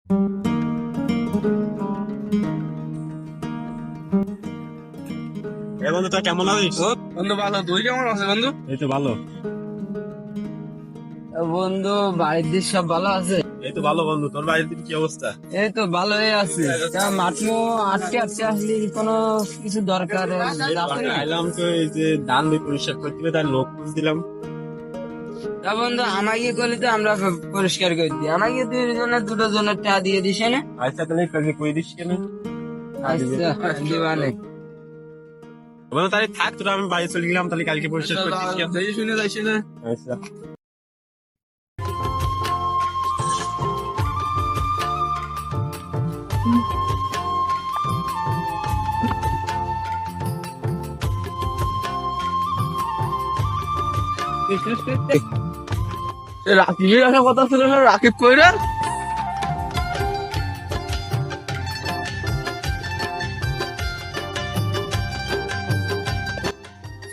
বন্ধু তা কেমন আছিস? বন্ধু ভালো, তুই কেমন আছিস বন্ধু? এই তো ভালো। বন্ধু বাড়ির সব ভালো আছে? এই তো ভালো বন্ধু, তোর বাড়ির কি অবস্থা? এই তো ভালোই আছে। মাঠমো আটকে আটকে আসলে কোনো কিছু দরকার আইলাম তো এই যে ধান পরিষ্কার করতে হবে, তার লোক খুঁজ দিলাম। তা বন্ধু আমাকে করলে তো আমরা পরিষ্কার করে দিই। আমাকে দুটো জনের টা দিয়ে দিস না? আচ্ছা তাহলে কালকে কই দিস কেন? আচ্ছা দিবানে। বন্ধু তাহলে থাক, তোরা আমি বাড়ি চলে গেলাম, তাহলে কালকে পরিষ্কার করে দিস। শুনে যাইছি না। আচ্ছা রাকিবের আসার কথা ছিল না, রাকিব কইরা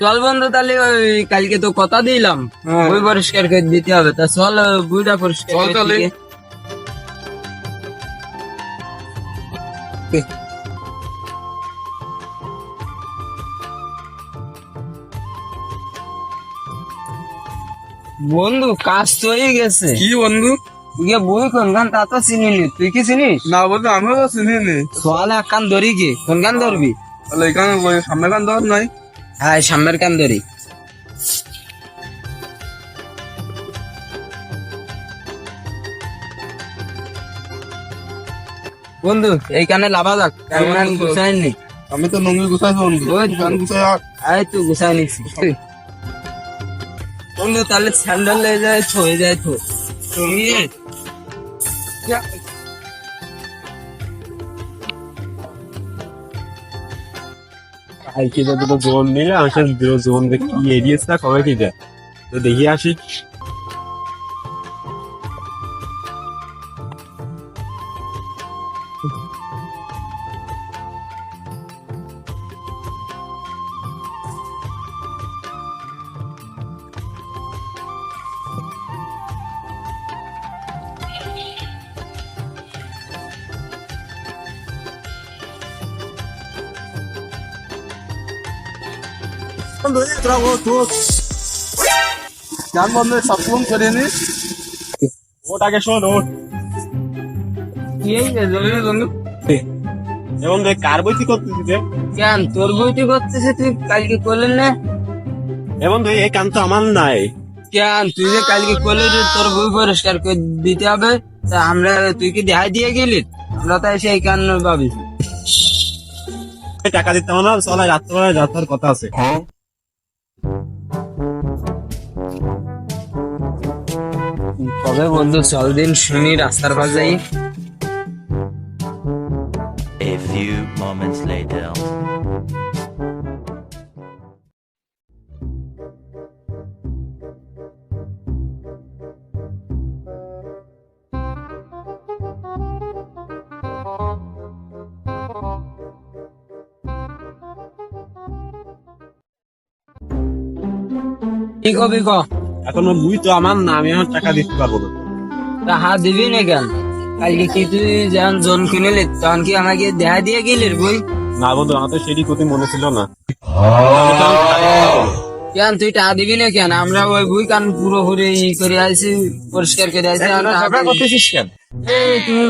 চল বন্ধু তাহলে ওই কালকে তো কথা দিলাম বই পরিষ্কার করে দিতে হবে, তা চল বইটা পরিষ্কার চল করে তাহলে। দিয়ে। বন্ধু কাজ তো হয়ে গেছে। কি বন্ধু? ইয়ে বই কোন গান তা তো চিনিনি, তুই কি চিনিস? না বন্ধু, আমিও তো চিনি নি। চল এক কান ধরি কি, কোন গান ধরবি? তাহলে এখানে সামনে গান দেওয়ার নাই। হ্যাঁ সামনের কান ধরি। বন্ধু এইখানে লাভা যাক, গান গুছাইনি। আমি তো লুঙ্গি গুছাইছি বন্ধু, ওই গান গুছাই আর এই তো গুছাই নিছি। বন্ধু তাহলে স্যান্ডেল হয়ে যায় হয়ে যায় তো তুমি কালকে তো দুটো জোন নিলে আমি সে দুটো জোন দেখি এরিয়েছে না কবে কি যায়, তো দেখি আসি। গান বন্ধ সবসময় করে নি। ওট আগে শোন, ওট। কি বন্ধু যেমন দেখ কার বইতি করতেছি রে, কেন তোর বইটি করতেছে তুই কালকে করলেন না? এমন তুই এই কান তো আমার নাই। কেন তুই যে কালকে করলে তোর বই পরিষ্কার করে দিতে হবে, তা আমরা তুই কি দেখাই দিয়ে গেলি? আমরা তাই সেই কান ভাবি টাকা দিতে হবে না, চল রাত্রবেলায় যাত্রার কথা আছে। কবে বন্ধু চল দিন শুনি রাস্তার বাজাই। A few moments later. কি কবি ক? এখন বুই তো আমার না, আমি আমার টাকা দিতে পারবো না। তা হাত দিবি না কেন? কালকে কি তুই যখন জন কিনেলি তখন কি আমাকে দেখা দিয়ে গেলি বই? না বন্ধু, আমার তো সেটি প্রতি মনে ছিল না। কেন তুই টাকা দিবি না কেন? আমরা ওই বই কান পুরো ঘুরে ই করে আইছি, পরিষ্কার করে আইছি। করতেছিস কেন? এই তুমি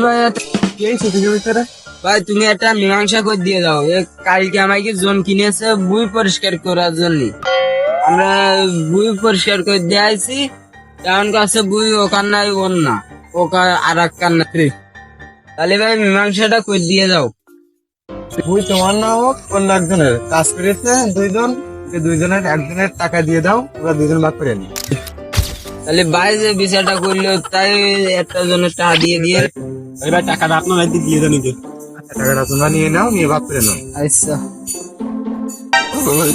ভাই তুমি একটা মীমাংসা করে দিয়ে দাও। কালকে আমাকে জন কিনেছে বই পরিষ্কার করার জন্য, আমরা বই পরিষ্কার করে দিয়ে আইছি। এখন কাছে বই ওখান নাই, ওর না ওকা আর এক কান না। তাহলে ভাই মীমাংসাটা করে দিয়ে দাও। বই তোমার না হোক অন্য একজনের কাজ করেছে দুইজন, দুইজনের একজনের টাকা দিয়ে দাও, ওরা দুজন ভাগ করে নি। তাহলে ভাই যে বিচারটা করলো তাই একটা জনের টাকা দিয়ে দিয়ে। এবার টাকাটা আপনার দিয়ে দেন। টাকাটা তোমরা নিয়ে নাও, নিয়ে ভাগ করে নাও। আচ্ছা তুমি